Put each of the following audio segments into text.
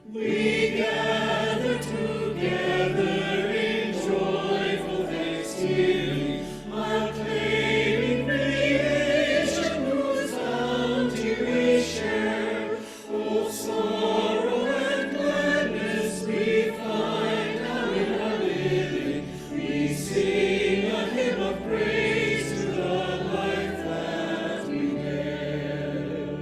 We gather together in joyful thanksgiving, acclaiming creation whose bounty we share. Both sorrow and gladness we find now in our living. We sing a hymn of praise to the life that we bear.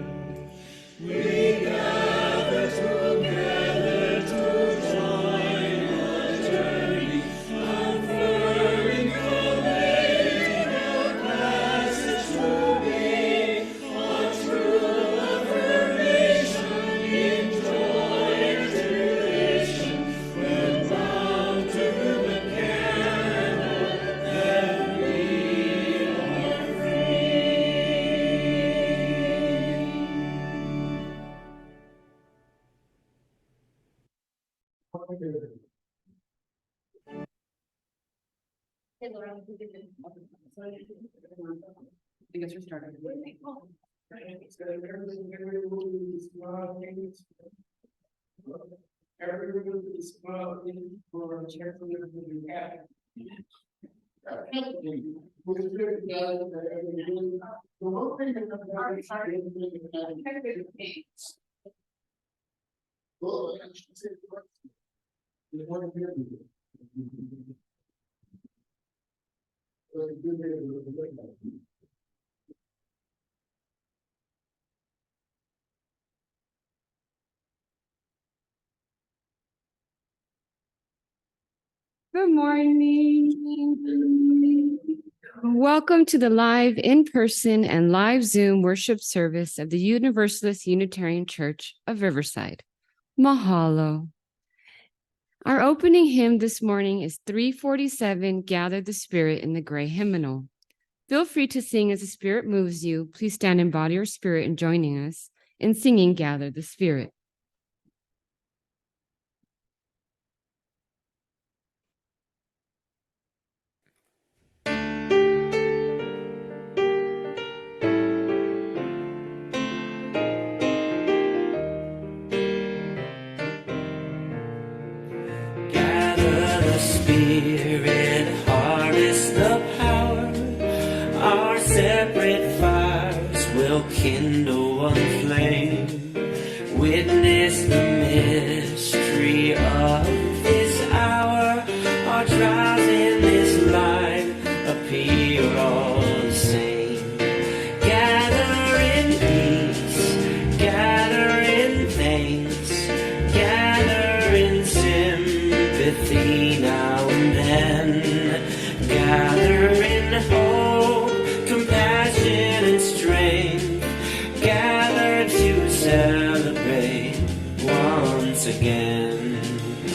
We gather together to join the journey, conferring, collating our passage to be a true affirmation in joy and tribulation, when bound to human care, then we are free. I guess we're starting. Everybody smile for a chair for everybody happy. Good morning. Welcome to the live in-person and live Zoom worship service of the Universalist Unitarian Church of Riverside. Mahalo. Our opening hymn this morning is 347, Gather the Spirit in the Gray Hymnal. Feel free to sing as the Spirit moves you. Please stand in body or spirit in joining us in singing Gather the Spirit. Spirit, harvest the power. Our separate fires will kindle one flame. Witness the mystery of this hour. Our trials in this life appear all the same. Gather in peace, gather in thanks, gather in sympathy now and then. Gather in hope, compassion and strength. Gather to celebrate once again.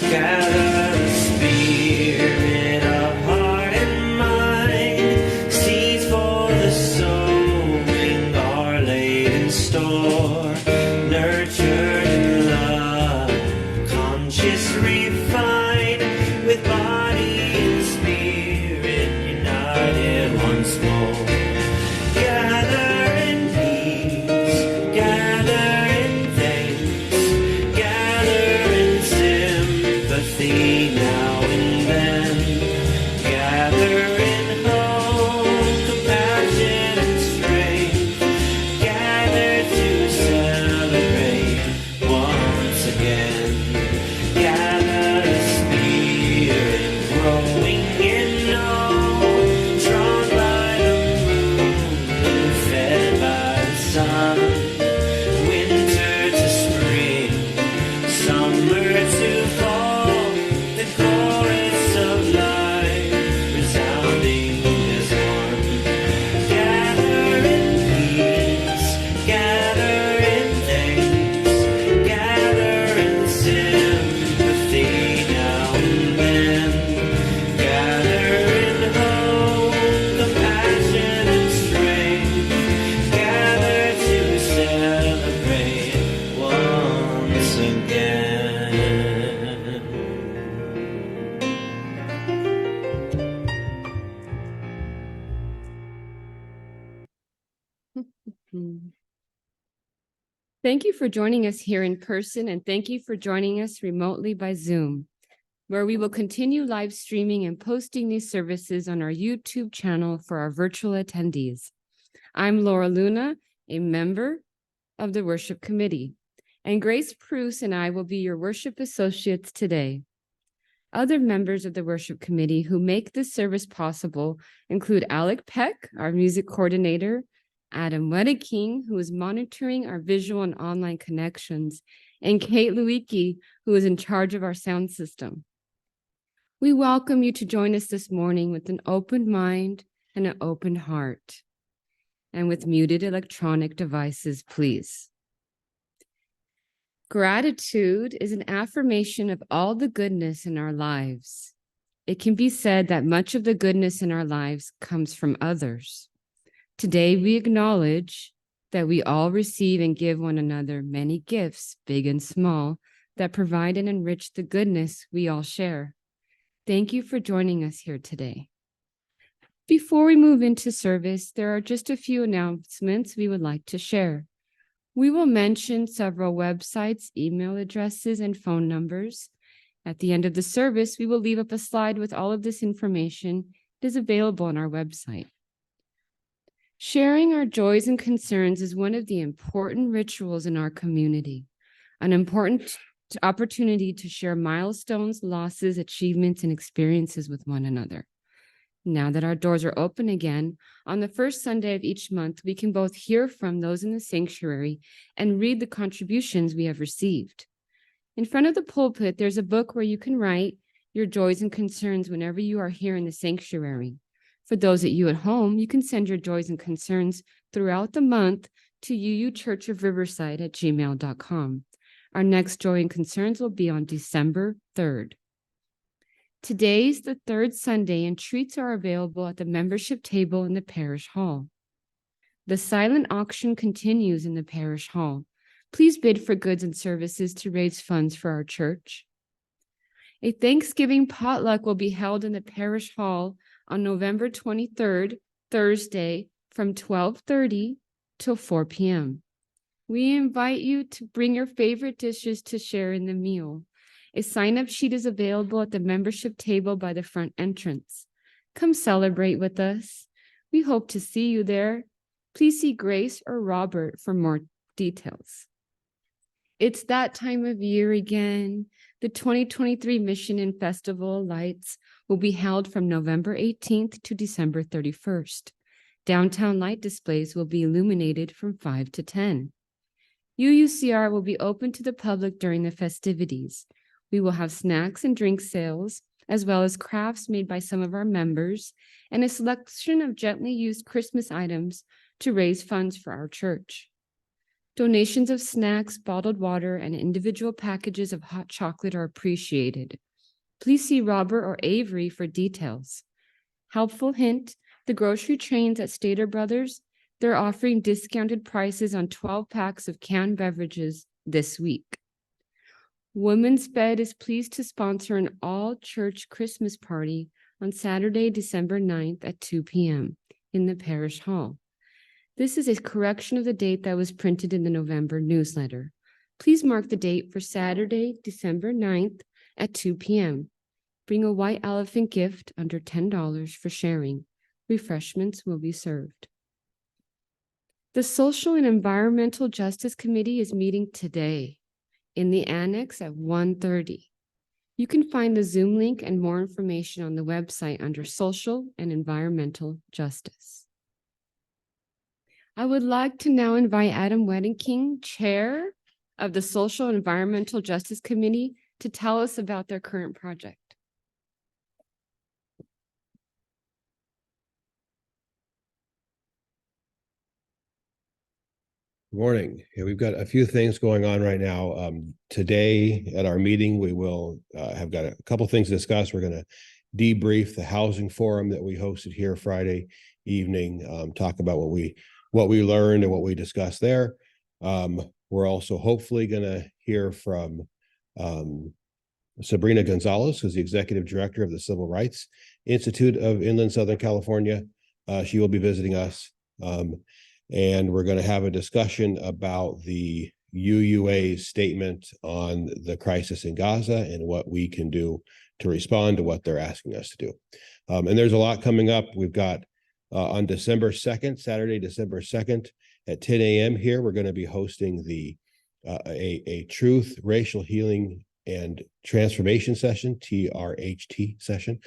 Gather the spirit of heart and mind. Seeds for the sowing are laid in store. Nurtured in love, conscious refined, with body and spirit united once more. Gather in peace, gather in thanks, gather in sympathy now and then. Gather in hope, compassion and strength. Gather to celebrate once again. Gather the spirit growing in all, drawn by the moon, fed by the sun. Winter to spring, summer to fall, the chorus of life resounding as one. Gather in peace, gather in thanks, gather in sympathy now and then. Gather in hope, compassion and strength. Gather to celebrate once again. Thank you for joining us here in person, and thank you for joining us remotely by Zoom, where we will continue live streaming and posting these services on our YouTube channel for our virtual attendees. I'm Laura Luna, a member of the worship committee, and Grace Preuss and I will be your worship associates today. Other members of the worship committee who make this service possible include Alec Peck, our music coordinator, Adam Wedeking, who is monitoring our visual and online connections, and Kate Lewicki, who is in charge of our sound system. We welcome you to join us this morning with an open mind and an open heart, and with muted electronic devices, please. Gratitude is an affirmation of all the goodness in our lives. It can be said that much of the goodness in our lives comes from others. Today, we acknowledge that we all receive and give one another many gifts, big and small, that provide and enrich the goodness we all share. Thank you for joining us here today. Before we move into service, there are just a few announcements we would like to share. We will mention several websites, email addresses, and phone numbers. At the end of the service, we will leave up a slide with all of this information. It is available on our website. Sharing our joys and concerns is one of the important rituals in our community, an important opportunity to share milestones, losses, achievements, and experiences with one another. Now that our doors are open again, on the first Sunday of each month, we can both hear from those in the sanctuary and read the contributions we have received. In front of the pulpit, there's a book where you can write your joys and concerns whenever you are here in the sanctuary. For those of you at home, you can send your joys and concerns throughout the month to uuchurchofriverside@gmail.com. Our next Joy and Concerns will be on December 3rd. Today's the third Sunday, and treats are available at the membership table in the parish hall. The silent auction continues in the parish hall. Please bid for goods and services to raise funds for our church. A Thanksgiving potluck will be held in the parish hall on November 23rd, Thursday, from 12:30 till 4 p.m. We invite you to bring your favorite dishes to share in the meal. A sign-up sheet is available at the membership table by the front entrance. Come celebrate with us. We hope to see you there. Please see Grace or Robert for more details. It's that time of year again. The 2023 Mission and Festival Lights will be held from November 18th to December 31st. Downtown light displays will be illuminated from 5 to 10. UUCR will be open to the public during the festivities. We will have snacks and drink sales, as well as crafts made by some of our members, and a selection of gently used Christmas items to raise funds for our church. Donations of snacks, bottled water, and individual packages of hot chocolate are appreciated. Please see Robert or Avery for details. Helpful hint, the grocery chains at Stater Brothers, they're offering discounted prices on 12 packs of canned beverages this week. Women's Bed is pleased to sponsor an all-church Christmas party on Saturday, December 9th at 2 p.m. in the parish hall. This is a correction of the date that was printed in the November newsletter. Please mark the date for Saturday, December 9th at 2 p.m. Bring a white elephant gift under $10 for sharing. Refreshments will be served. The Social and Environmental Justice Committee is meeting today in the annex at 1:30. You can find the Zoom link and more information on the website under Social and Environmental Justice. I would like to now invite Adam Wedeking, Chair of the Social and Environmental Justice Committee, to tell us about their current project. Good morning. Yeah, we've got a few things going on right now. Today at our meeting, we will have got a couple things to discuss. We're going to debrief the housing forum that we hosted here Friday evening, talk about what we learned and what we discussed there. We're also hopefully going to hear from Sabrina Gonzalez, who's the executive director of the Civil Rights Institute of Inland Southern California. She will be visiting us. And we're going to have a discussion about the UUA's statement on the crisis in Gaza and what we can do to respond to what they're asking us to do. And there's a lot coming up. We've got on December 2nd, Saturday, December 2nd at 10 a.m. here, we're going to be hosting a truth, racial healing, and transformation session, TRHT session,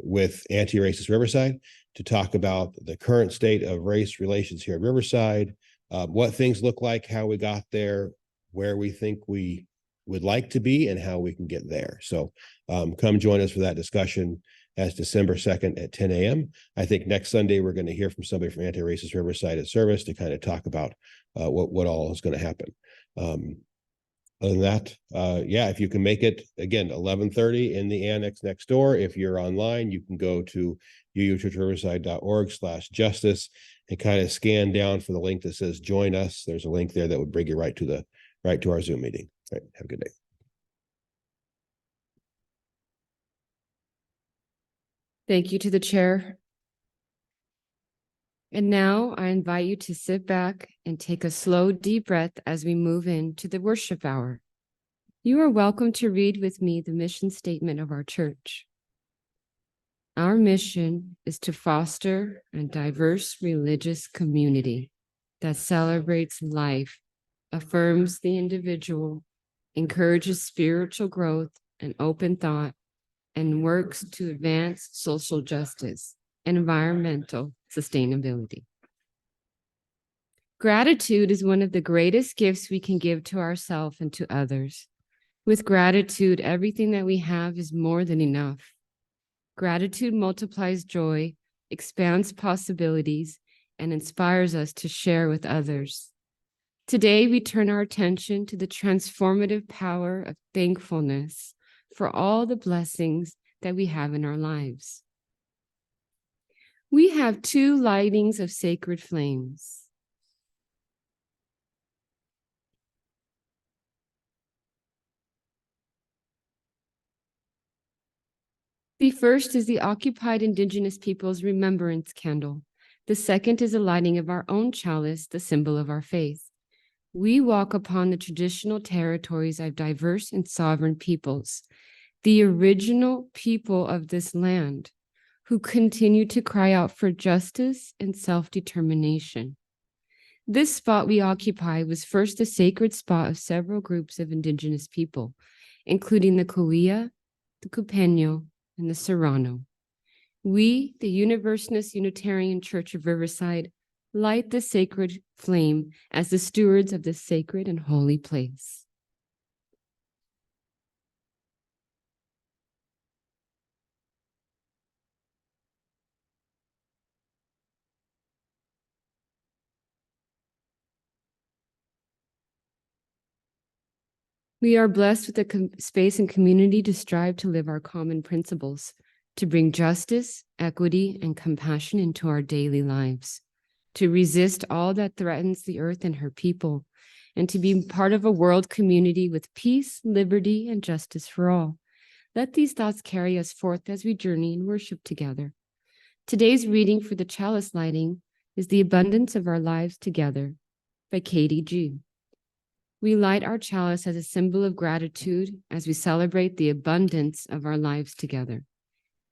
with Anti-Racist Riverside to talk about the current state of race relations here at Riverside, what things look like, how we got there, where we think we would like to be, and how we can get there. So come join us for that discussion. That's December 2nd at 10 a.m. I think next Sunday, we're going to hear from somebody from Anti-Racist Riverside at service to kind of talk about what all is going to happen. Other than that, if you can make it, again, 11:30 in the annex next door. If you're online, you can go to uuchurchriverside.org/justice and kind of scan down for the link that says join us. There's a link there that would bring you right to our Zoom meeting. All right, have a good day. Thank you to the chair. And now I invite you to sit back and take a slow, deep breath as we move into the worship hour. You are welcome to read with me the mission statement of our church. Our mission is to foster a diverse religious community that celebrates life, affirms the individual, encourages spiritual growth and open thought, and works to advance social justice and environmental sustainability. Gratitude is one of the greatest gifts we can give to ourselves and to others. With gratitude, everything that we have is more than enough. Gratitude multiplies joy, expands possibilities, and inspires us to share with others. Today, we turn our attention to the transformative power of thankfulness for all the blessings that we have in our lives. We have 2 lightings of sacred flames. The first is the occupied Indigenous people's remembrance candle. The second is the lighting of our own chalice, the symbol of our faith. We walk upon the traditional territories of diverse and sovereign peoples, the original people of this land, who continue to cry out for justice and self-determination. This spot we occupy was first the sacred spot of several groups of Indigenous people, including the Cahuilla, the Cupeño, and the Serrano. We, the Universalist Unitarian Church of Riverside, light the sacred flame as the stewards of this sacred and holy place. We are blessed with the space and community to strive to live our common principles, to bring justice, equity, and compassion into our daily lives, to resist all that threatens the earth and her people, and to be part of a world community with peace, liberty, and justice for all. Let these thoughts carry us forth as we journey and worship together. Today's reading for the chalice lighting is The Abundance of Our Lives Together by Katie G. We light our chalice as a symbol of gratitude as we celebrate the abundance of our lives together.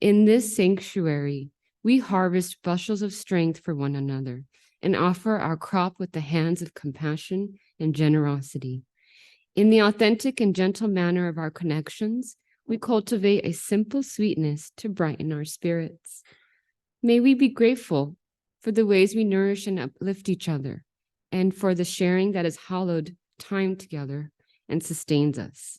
In this sanctuary, we harvest bushels of strength for one another and offer our crop with the hands of compassion and generosity. In the authentic and gentle manner of our connections, we cultivate a simple sweetness to brighten our spirits. May we be grateful for the ways we nourish and uplift each other, and for the sharing that has hallowed time together and sustains us.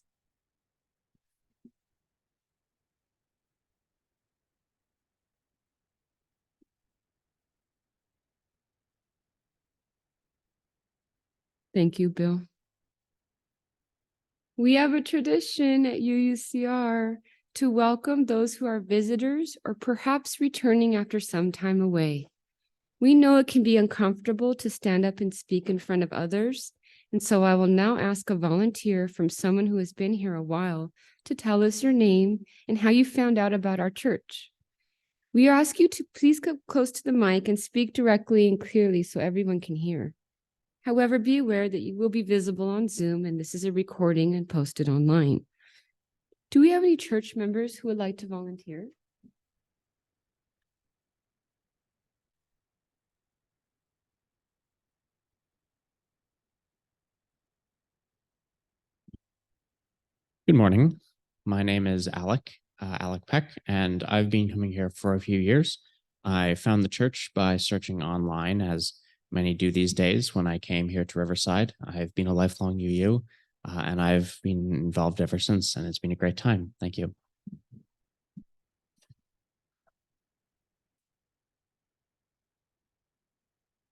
Thank you, Bill. We have a tradition at UUCR to welcome those who are visitors or perhaps returning after some time away. We know it can be uncomfortable to stand up and speak in front of others, and so I will now ask a volunteer from someone who has been here a while to tell us your name and how you found out about our church. We ask you to please come close to the mic and speak directly and clearly so everyone can hear. However, be aware that you will be visible on Zoom, and this is a recording and posted online. Do we have any church members who would like to volunteer? Good morning. My name is Alec Peck, and I've been coming here for a few years. I found the church by searching online, as many do these days. When I came here to Riverside, I've been a lifelong UU, and I've been involved ever since, and it's been a great time. Thank you.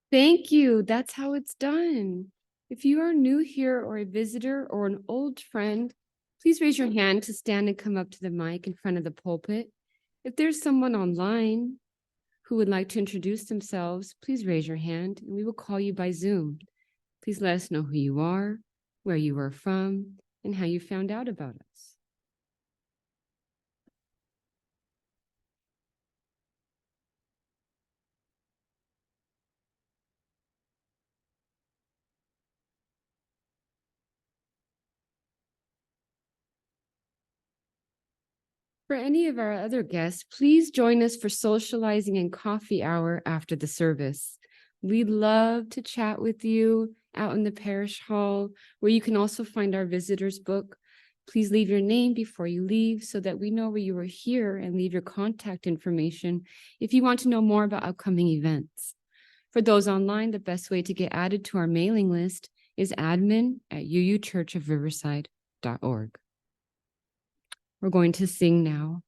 Thank you. That's how it's done. If you are new here or a visitor or an old friend, please raise your hand to stand and come up to the mic in front of the pulpit. If there's someone online who would like to introduce themselves, please raise your hand and we will call you by Zoom. Please let us know who you are, where you are from, and how you found out about us. For any of our other guests, please join us for socializing and coffee hour after the service. We'd love to chat with you out in the parish hall, where you can also find our visitors book. Please leave your name before you leave so that we know where you are here, and leave your contact information if you want to know more about upcoming events. For those online, the best way to get added to our mailing list is admin@uuchurchofriverside.org. We're going to sing now.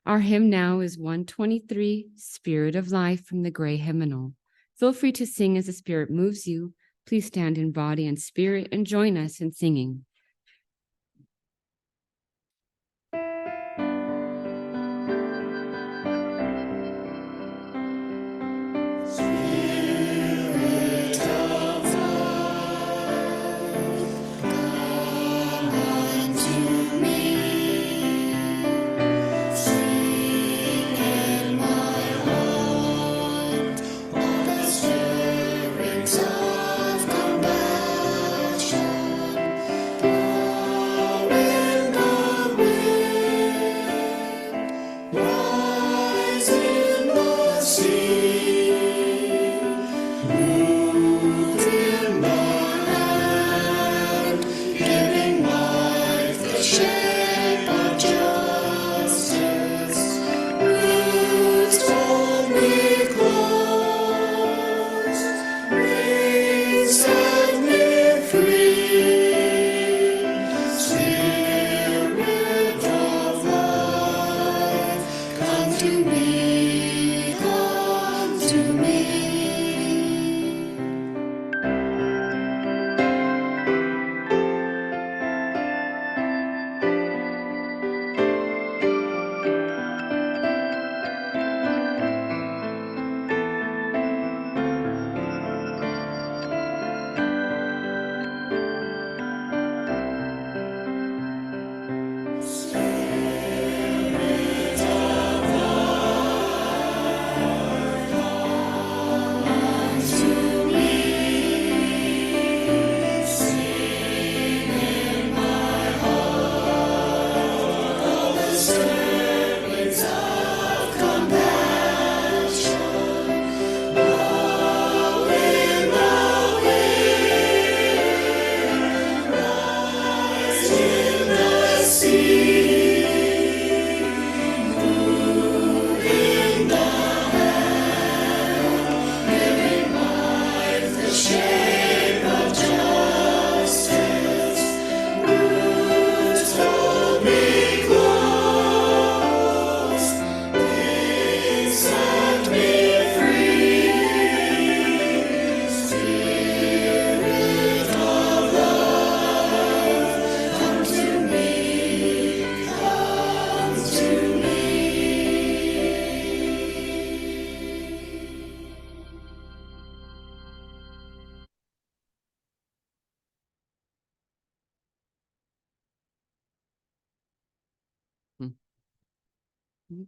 Our hymn now is 123, Spirit of Life, from the Gray Hymnal. Feel free to sing as the Spirit moves you. Please stand in body and spirit and join us in singing.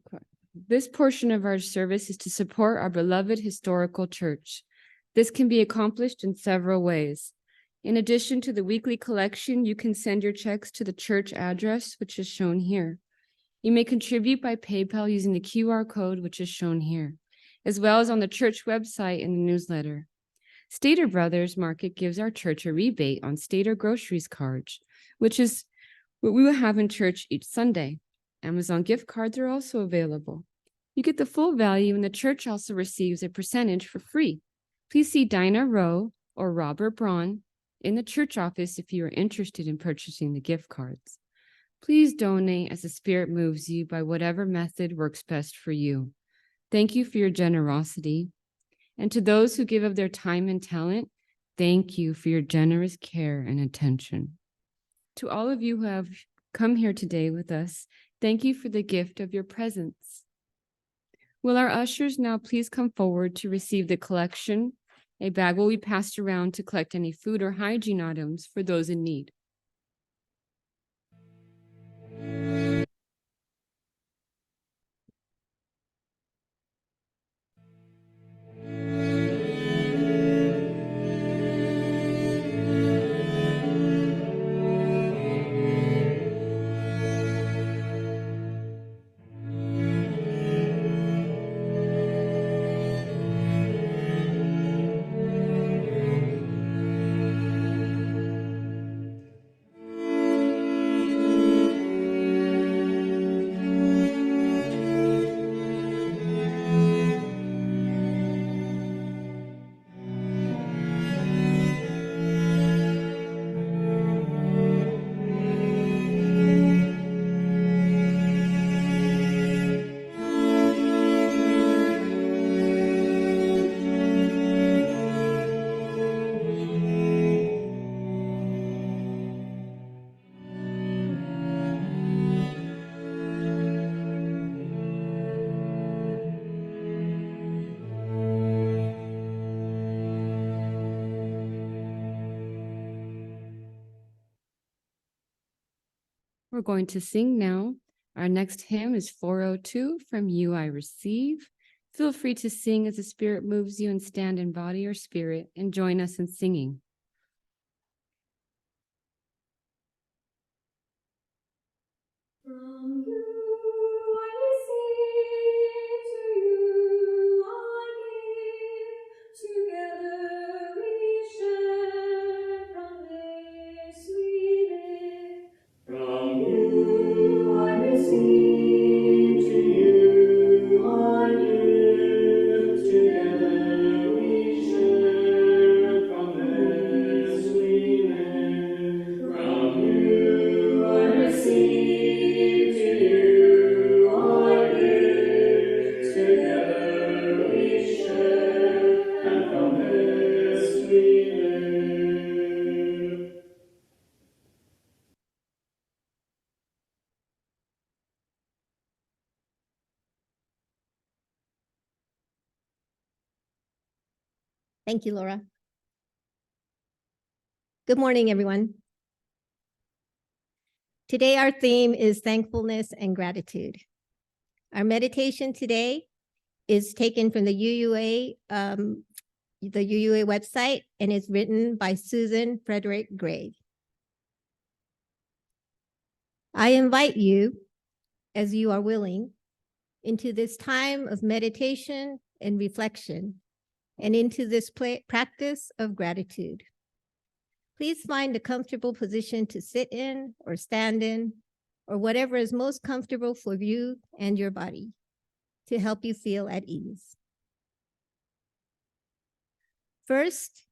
Okay. This portion of our service is to support our beloved historical church. This can be accomplished in several ways. In addition to the weekly collection, you can send your checks to the church address, which is shown here. You may contribute by PayPal using the QR code, which is shown here, as well as on the church website and the newsletter. Stater Brothers Market gives our church a rebate on Stater groceries cards, which is what we will have in church each Sunday. Amazon gift cards are also available. You get the full value, and the church also receives a percentage for free. Please see Dinah Rowe or Robert Braun in the church office if you are interested in purchasing the gift cards. Please donate as the Spirit moves you by whatever method works best for you. Thank you for your generosity. And to those who give of their time and talent, thank you for your generous care and attention. To all of you who have come here today with us, thank you for the gift of your presence. Will our ushers now please come forward to receive the collection? A bag will be passed around to collect any food or hygiene items for those in need. We're going to sing now. Our next hymn is 402, From You I Receive. Feel free to sing as the Spirit moves you and stand in body or spirit and join us in singing. From you I receive, to you I give. Together we share, from this we live. From you I receive, to you I give. Together we share, from this we live. From you I receive. Thank you, Laura. Good morning, everyone. Today, our theme is thankfulness and gratitude. Our meditation today is taken from the UUA website, and is written by Susan Frederick Gray. I invite you, as you are willing, into this time of meditation and reflection, and into this practice of gratitude. Please find a comfortable position to sit in or stand in, or whatever is most comfortable for you and your body to help you feel at ease. First,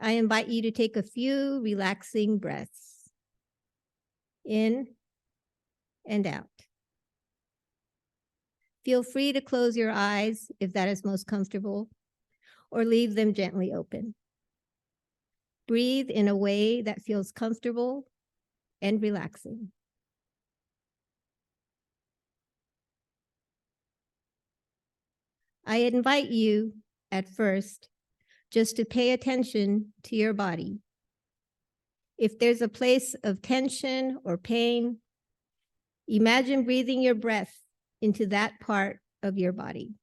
I invite you to take a few relaxing breaths in and out. Feel free to close your eyes if that is most comfortable, or leave them gently open. Breathe in a way that feels comfortable and relaxing. I invite you at first just to pay attention to your body. If there's a place of tension or pain, imagine breathing your breath into that part of your body.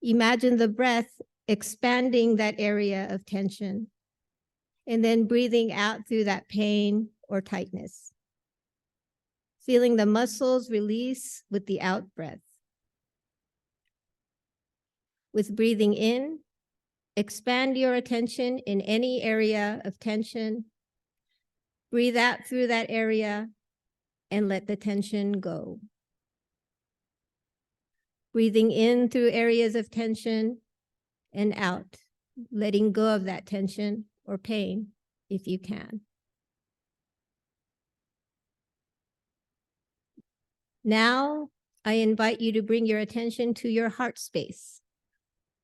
Imagine the breath expanding that area of tension, and then breathing out through that pain or tightness. Feeling the muscles release with the out breath. With breathing in, expand your attention in any area of tension. Breathe out through that area and let the tension go. Breathing in through areas of tension and out, letting go of that tension or pain if you can. Now, I invite you to bring your attention to your heart space,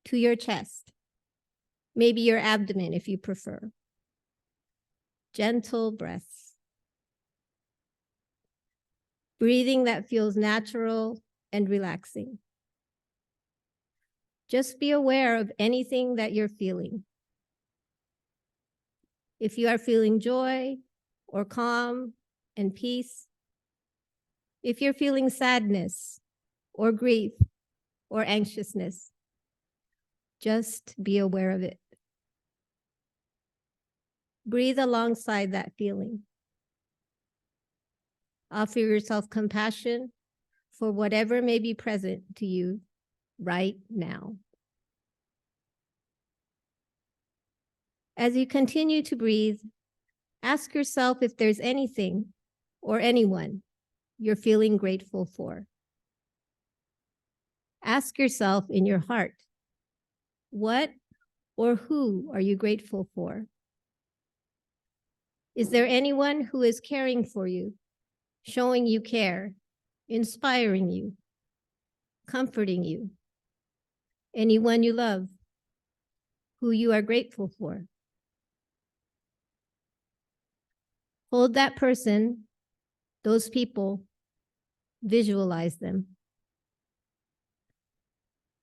to your chest, maybe your abdomen if you prefer. Gentle breaths. Breathing that feels natural and relaxing. Just be aware of anything that you're feeling. If you are feeling joy or calm and peace, if you're feeling sadness or grief or anxiousness, just be aware of it. Breathe alongside that feeling. Offer yourself compassion for whatever may be present to you right now. As you continue to breathe, ask yourself if there's anything or anyone you're feeling grateful for. Ask yourself in your heart, what or who are you grateful for? Is there anyone who is caring for you, showing you care, inspiring you, comforting you? Anyone you love, who you are grateful for? Hold that person, those people, visualize them.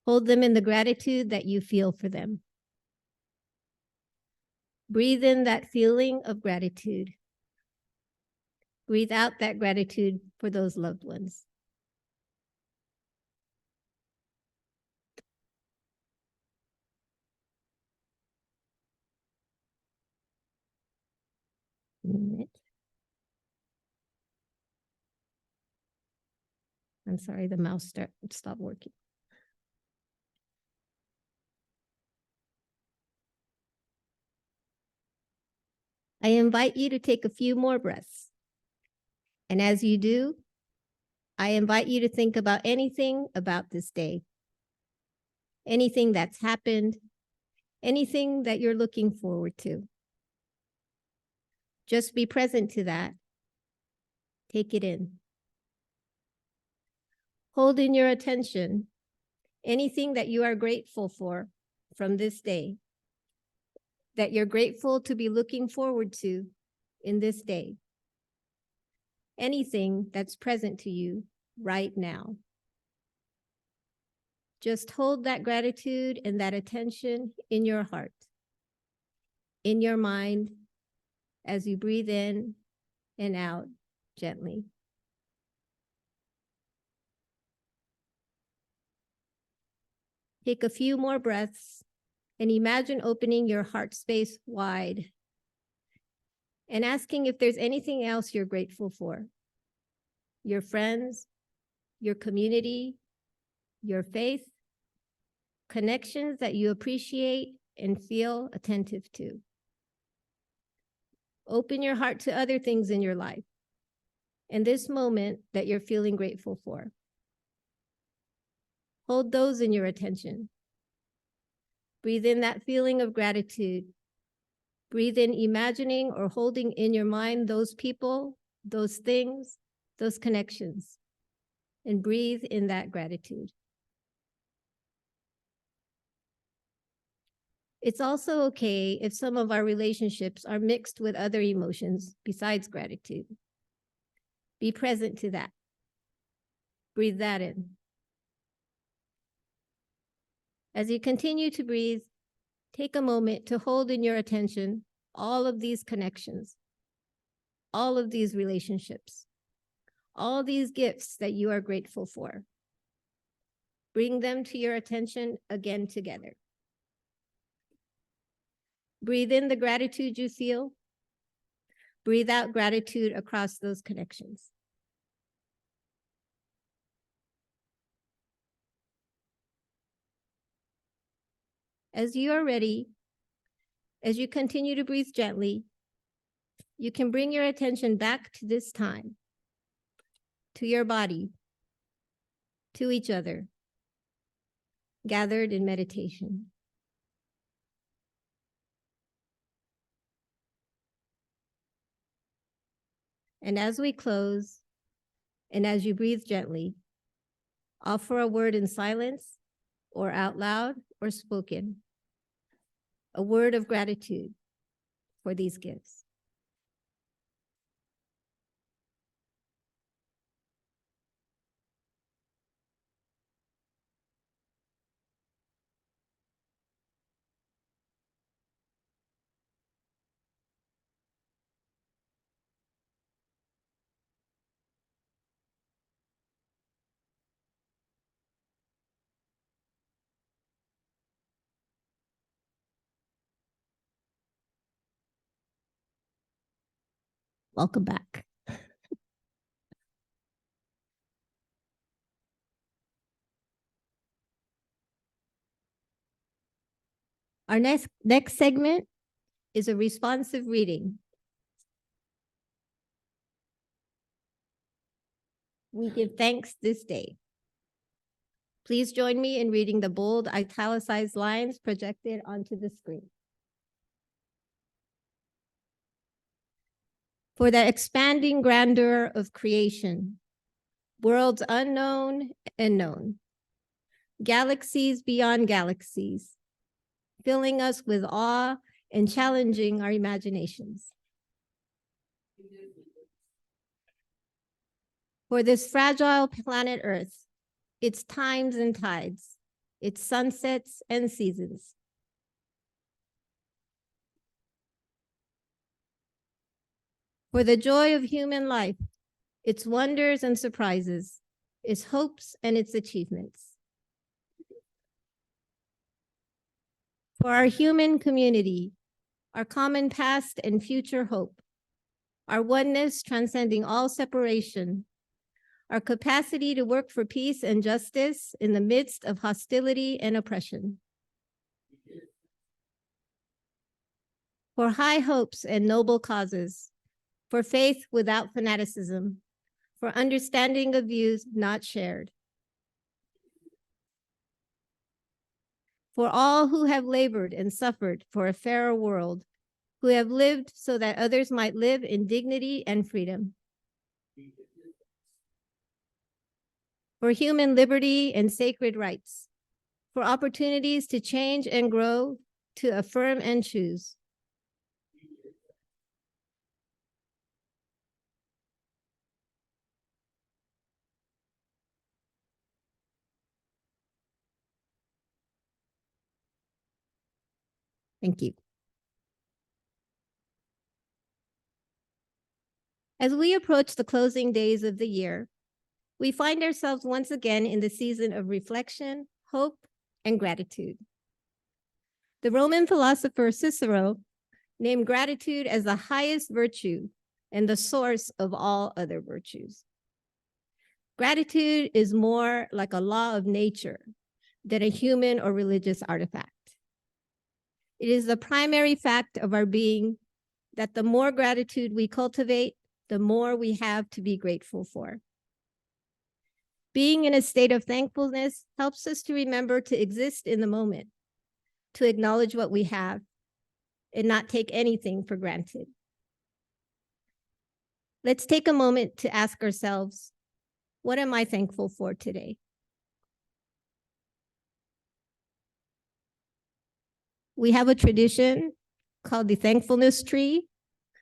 Hold them in the gratitude that you feel for them. Breathe in that feeling of gratitude. Breathe out that gratitude for those loved ones. I'm sorry, the mouse stopped working. I invite you to take a few more breaths. And as you do, I invite you to think about anything about this day, anything that's happened, anything that you're looking forward to. Just be present to that. Take it in. Hold in your attention anything that you are grateful for from this day, that you're grateful to be looking forward to in this day. Anything that's present to you right now. Just hold that gratitude and that attention in your heart, in your mind, as you breathe in and out gently. Take a few more breaths and imagine opening your heart space wide and asking if there's anything else you're grateful for. Your friends, your community, your faith, connections that you appreciate and feel attentive to. Open your heart to other things in your life and this moment that you're feeling grateful for. Hold those in your attention. Breathe in that feeling of gratitude. Breathe in imagining or holding in your mind those people, those things, those connections, and breathe in that gratitude. It's also okay if some of our relationships are mixed with other emotions besides gratitude. Be present to that. Breathe that in. As you continue to breathe, take a moment to hold in your attention all of these connections, all of these relationships, all these gifts that you are grateful for. Bring them to your attention again together. Breathe in the gratitude you feel. Breathe out gratitude across those connections. As you are ready, as you continue to breathe gently, you can bring your attention back to this time, to your body, to each other, gathered in meditation. And as we close, and as you breathe gently, offer a word in silence or out loud or spoken, a word of gratitude for these gifts. Welcome back. Our next segment is a responsive reading. We give thanks this day. Please join me in reading the bold italicized lines projected onto the screen. For the expanding grandeur of creation, worlds unknown and known, galaxies beyond galaxies, filling us with awe and challenging our imaginations. For this fragile planet Earth, its times and tides, its sunsets and seasons. For the joy of human life, its wonders and surprises, its hopes and its achievements. For our human community, our common past and future hope, our oneness transcending all separation, our capacity to work for peace and justice in the midst of hostility and oppression. For high hopes and noble causes, for faith without fanaticism, for understanding of views not shared. For all who have labored and suffered for a fairer world, who have lived so that others might live in dignity and freedom. For human liberty and sacred rights, for opportunities to change and grow, to affirm and choose. Thank you. As we approach the closing days of the year, we find ourselves once again in the season of reflection, hope, and gratitude. The Roman philosopher Cicero named gratitude as the highest virtue and the source of all other virtues. Gratitude is more like a law of nature than a human or religious artifact. It is the primary fact of our being that the more gratitude we cultivate, the more we have to be grateful for. Being in a state of thankfulness helps us to remember to exist in the moment, to acknowledge what we have, and not take anything for granted. Let's take a moment to ask ourselves, what am I thankful for today? We have a tradition called the thankfulness tree.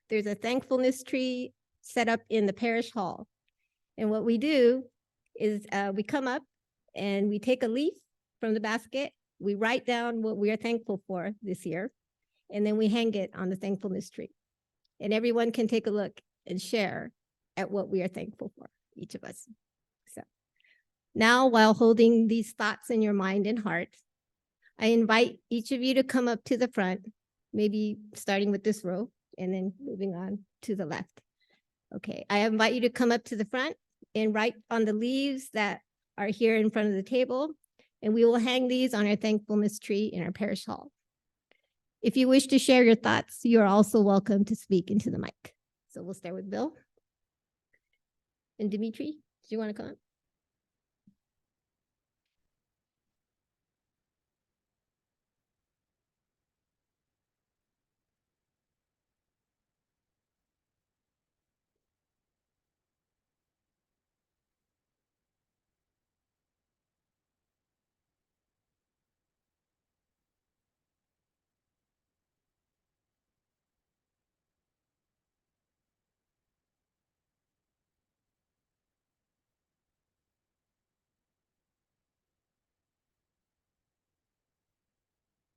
There's a thankfulness tree set up in the parish hall. And what we do is we come up and we take a leaf from the basket. We write down what we are thankful for this year, and then we hang it on the thankfulness tree. And everyone can take a look and share at what we are thankful for, each of us. So now, while holding these thoughts in your mind and heart, I invite each of you to come up to the front, maybe starting with this row and then moving on to the left. Okay, I invite you to come up to the front and write on the leaves that are here in front of the table, and we will hang these on our thankfulness tree in our parish hall. If you wish to share your thoughts, you are also welcome to speak into the mic. So we'll start with Bill. And Dimitri, do you want to come up?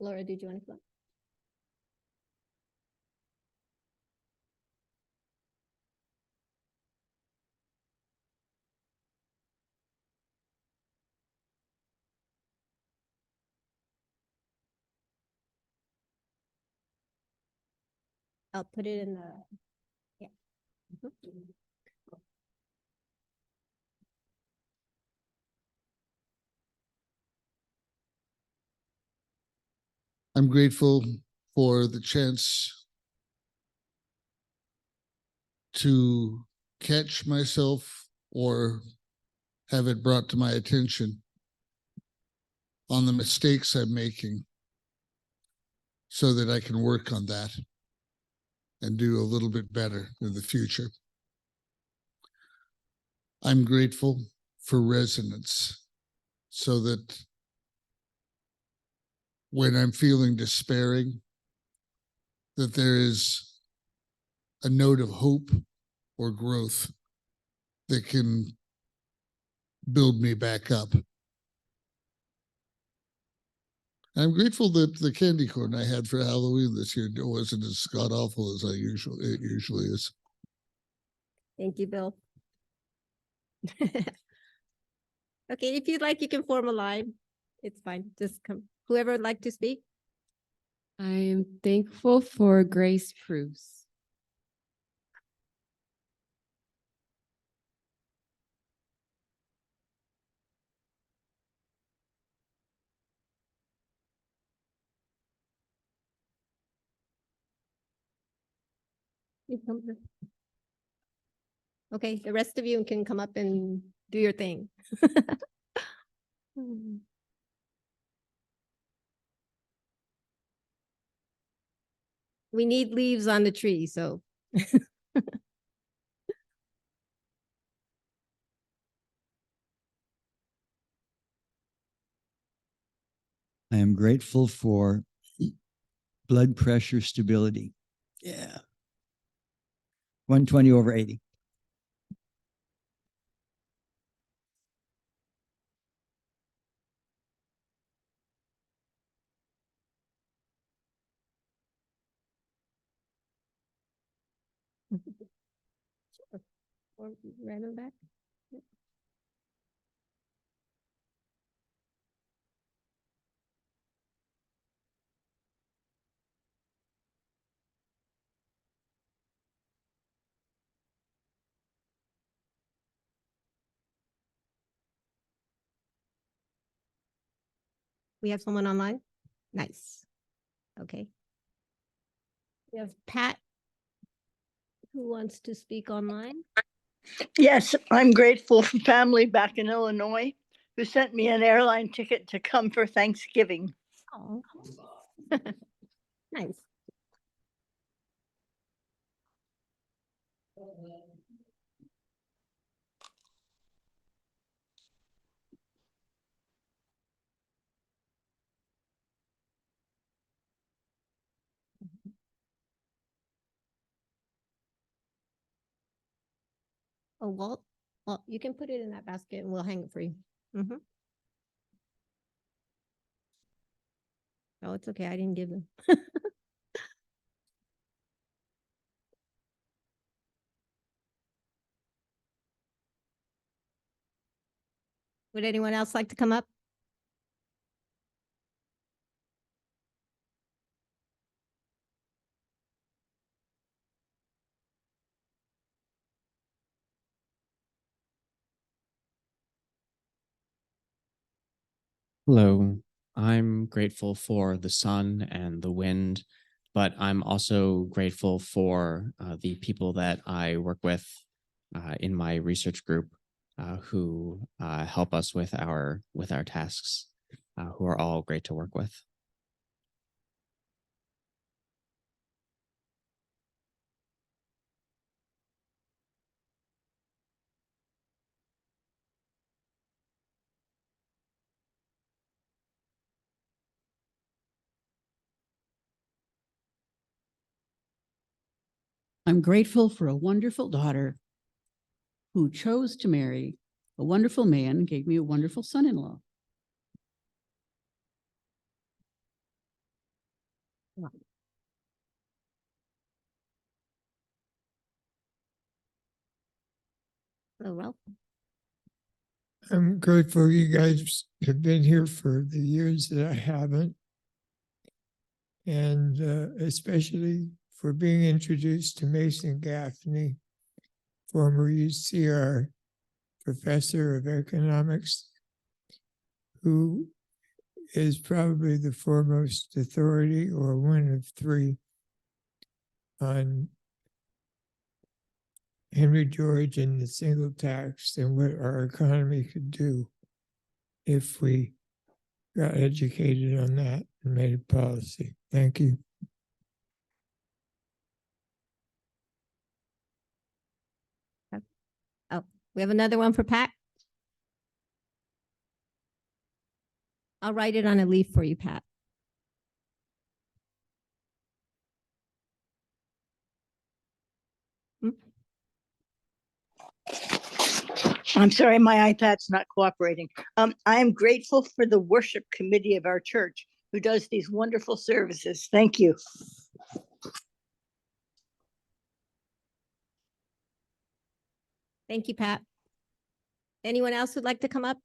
Laura, did you want to come up? I'll put it in the, yeah. Mhm. I'm grateful for the chance to catch myself or have it brought to my attention on the mistakes I'm making so that I can work on that and do a little bit better in the future. I'm grateful for resonance so that when I'm feeling despairing, that there is a note of hope or growth that can build me back up. I'm grateful that the candy corn I had for Halloween this year wasn't as god awful as it usually is. Thank you, Bill. Okay, if you'd like, you can form a line. It's fine. Just come. Whoever would like to speak. I am thankful for Grace Preuss. You come here. Okay, the rest of you can come up and do your thing. We need leaves on the tree, so. I am grateful for blood pressure stability. Yeah. 120/80. Or right on back. Yep. We have someone online? Nice. Okay. We have Pat, who wants to speak online. Yes, I'm grateful for family back in Illinois who sent me an airline ticket to come for Thanksgiving. Oh, nice. Oh, Walt, well, you can put it in that basket and we'll hang it for you. Mhm. Oh, it's okay. I didn't give them. Would anyone else like to come up? . 。 . 。 . . . . . . . . . . . . . . . . . . . . . . . . . . . . . . . . . . . . . . . . . . . . . . . . . . . . . . . Hello. I'm grateful for the sun and the wind, but I'm also grateful for the people that I work with in my research group who help us with our tasks, who are all great to work with. I'm grateful for a wonderful daughter who chose to marry a wonderful man and gave me a wonderful son-in-law. Hello, Ralph. I'm grateful you guys have been here for the years that I haven't. And especially for being introduced to Mason Gaffney, former UCR professor of economics, who is probably the foremost authority or one of three on Henry George and the single tax and what our economy could do if we got educated on that and made a policy. Thank you. Oh, we have another one for Pat. I'll write it on a leaf for you, Pat. I'm sorry, my iPad's not cooperating. I am grateful for the worship committee of our church who does these wonderful services. Thank you. Thank you, Pat. Anyone else who'd like to come up?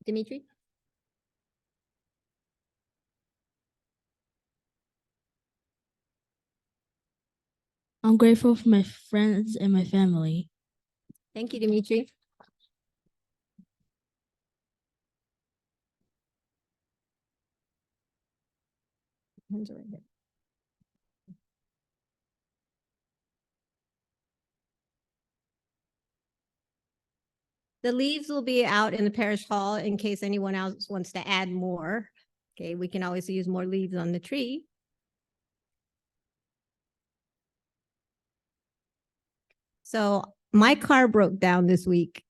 Dimitri? I'm grateful for my friends and my family. Thank you, Dimitri. Hands are right here. The leaves will be out in the parish hall in case anyone else wants to add more. Okay, we can always use more leaves on the tree. So my car broke down this week,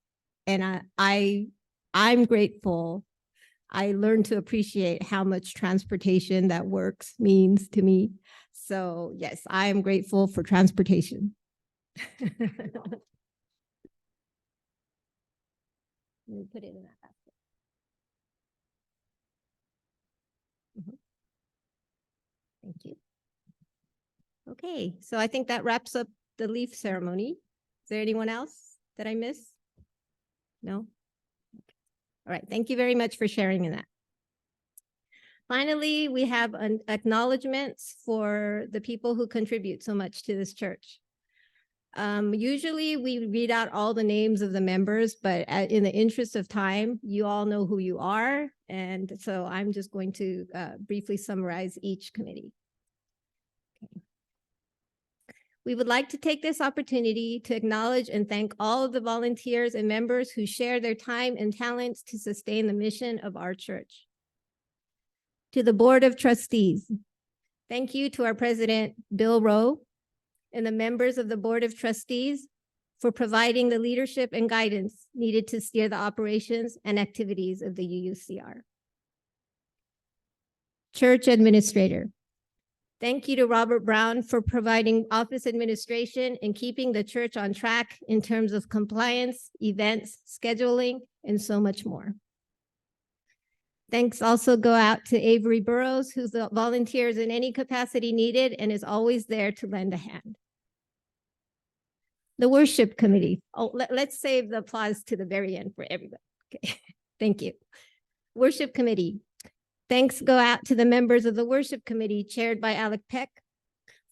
and I'm grateful. I learned to appreciate how much transportation that works means to me. So yes, I am grateful for transportation. Let me put it in that basket. Thank you. Okay, so I think that wraps up the leaf ceremony. Is there anyone else that I missed? No? All right, thank you very much for sharing in that. Finally, we have an acknowledgements for the people who contribute so much to this church. Usually we read out all the names of the members, but in the interest of time, you all know who you are. And so I'm just going to briefly summarize each committee. Okay. We would like to take this opportunity to acknowledge and thank all of the volunteers and members who share their time and talents to sustain the mission of our church. To the Board of Trustees, thank you to our President, Bill Rowe, and the members of the Board of Trustees for providing the leadership and guidance needed to steer the operations and activities of the UUCR. Church Administrator, thank you to Robert Brown for providing office administration and keeping the church on track in terms of compliance, events, scheduling, and so much more. Thanks also go out to Avery Burrows, who volunteers in any capacity needed and is always there to lend a hand. The Worship Committee. Oh, let's save the applause to the very end for everybody. Okay, thank you. Worship Committee. Thanks go out to the members of the Worship Committee chaired by Alec Peck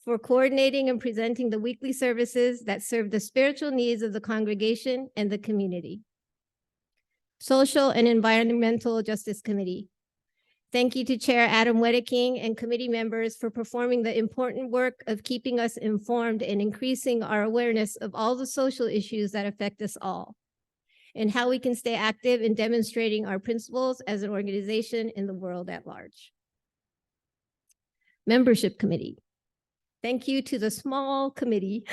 for coordinating and presenting the weekly services that serve the spiritual needs of the congregation and the community. Social and Environmental Justice Committee. Thank you to Chair Adam Wedeking and committee members for performing the important work of keeping us informed and increasing our awareness of all the social issues that affect us all, and how we can stay active in demonstrating our principles as an organization in the world at large. Membership Committee. Thank you to the small committee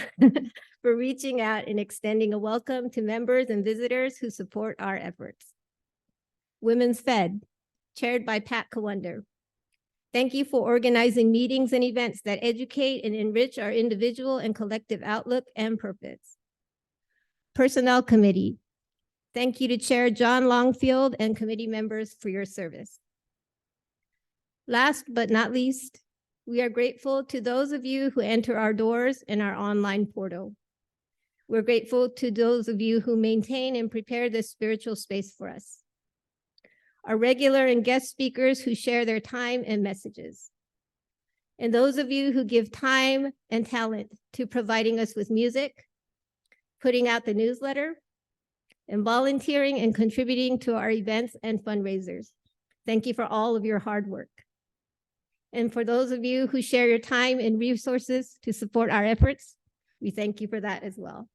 for reaching out and extending a welcome to members and visitors who support our efforts. Women's Fed, chaired by Pat Kawunder. Thank you for organizing meetings and events that educate and enrich our individual and collective outlook and purpose. Personnel Committee. Thank you to Chair John Longfield and committee members for your service. Last but not least, we are grateful to those of you who enter our doors in our online portal. We're grateful to those of you who maintain and prepare this spiritual space for us. Our regular and guest speakers who share their time and messages. And those of you who give time and talent to providing us with music, putting out the newsletter, and volunteering and contributing to our events and fundraisers. Thank you for all of your hard work. And for those of you who share your time and resources to support our efforts, we thank you for that as well.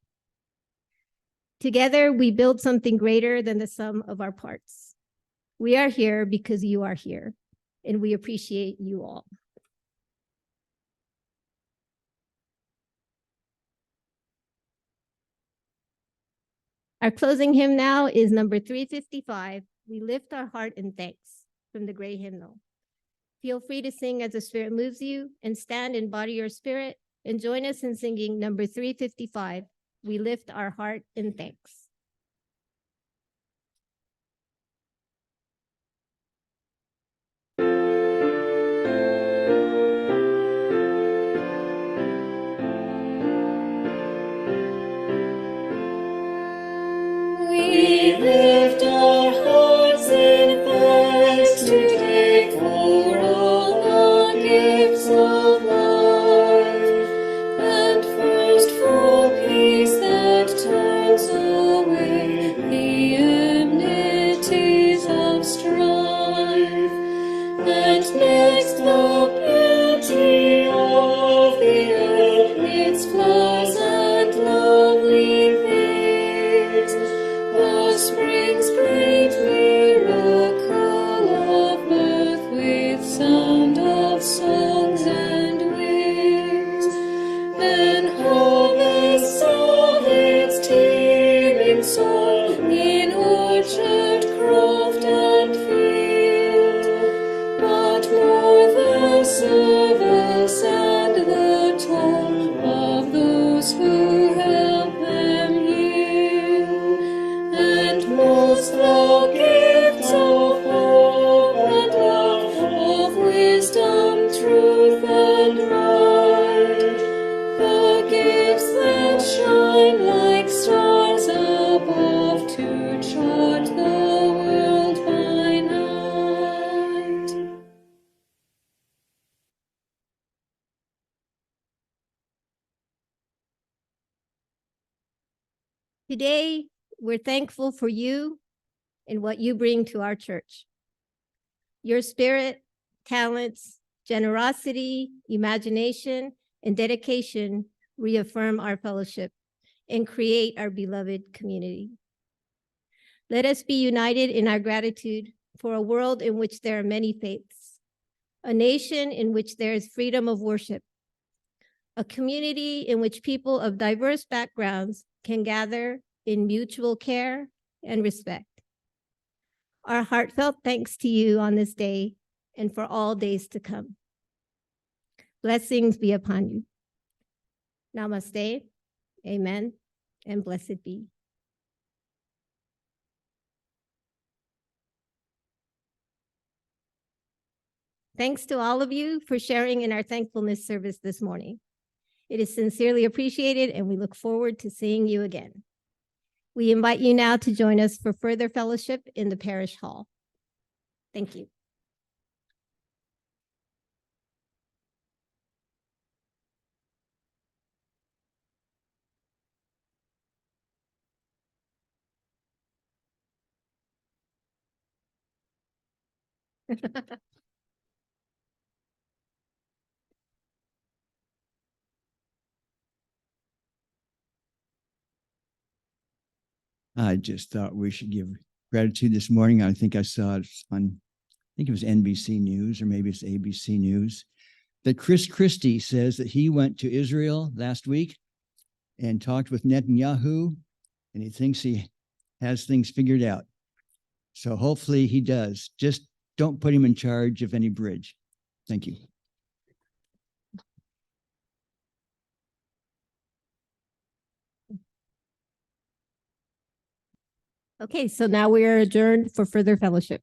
Together, we build something greater than the sum of our parts. We are here because you are here, and we appreciate you all. Our closing hymn now is number 355, We Lift Our Heart in Thanks, from the Gray Hymnal. Feel free to sing as the Spirit moves you, and stand and body your spirit, and join us in singing number 355, We Lift Our Heart in Thanks. We lift our hearts in thanks today for all the gifts of life, and first for peace that turns away the enmities of strife, and next the beauty of the earth, its flowers and lovely things, the spring's great miracle of birth with sound of songs and wings, then harvests of its teeming soil in orchard, croft, and field, but more the service and the toil of those who help them yield, and most the gifts of hope and love, of wisdom, truth, and right, the gifts that shine like stars above to chart the world by night. Today, we're thankful for you and what you bring to our church. Your spirit, talents, generosity, imagination, and dedication reaffirm our fellowship and create our beloved community. Let us be united in our gratitude for a world in which there are many faiths, a nation in which there is freedom of worship, a community in which people of diverse backgrounds can gather in mutual care and respect. Our heartfelt thanks to you on this day and for all days to come. Blessings be upon you. Namaste, amen, and blessed be. Thanks to all of you for sharing in our thankfulness service this morning. It is sincerely appreciated, and we look forward to seeing you again. We invite you now to join us for further fellowship in the parish hall. Thank you. I just thought we should give gratitude this morning. I think I saw it on, I think it was NBC News or maybe it's ABC News, that Chris Christie says that he went to Israel last week and talked with Netanyahu, and he thinks he has things figured out. So hopefully he does. Just don't put him in charge of any bridge. Thank you. Okay, so now we are adjourned for further fellowship.